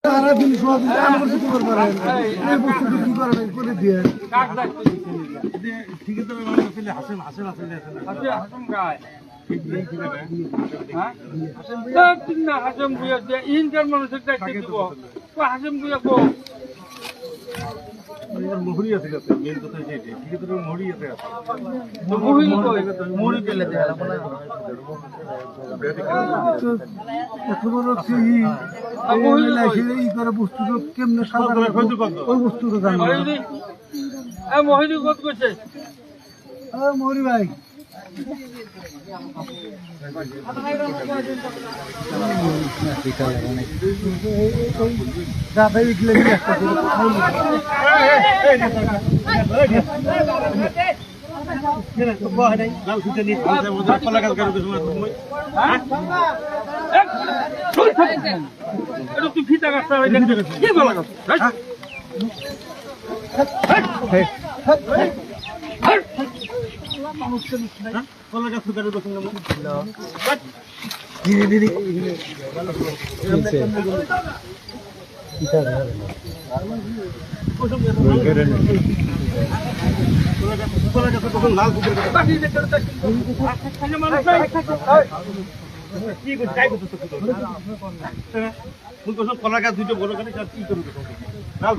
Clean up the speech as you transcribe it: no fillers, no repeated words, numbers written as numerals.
সারা দিন সব আমার কিছু করতে পারেন এই বস্তুটা কি করেন করে দিয়ে ঠিক আছে হাসেন হাসেন হাসেন হাসেন গায় হাসেম বুয়া ইনকার মানুষের দায়িত্ব দিব হাসেম বুয়া কো মোহরি আছে মেন কথা এটাই ঠিক আছে মোহরি আছে তো মোহরি কই মোহরি পেলে দেয়া এত বড় সেই মোহরি লাইছে এই করে বস্তুটা কেমনে সাজানো ওই বস্তুটা জানো এ মোহরি কত কইছে ও মোহরি ভাই দাদা ইগলে একটা তুই ফিতা গাছটা কি বলা কলা গাছ দুটো বড় গাছ কি করবে লাল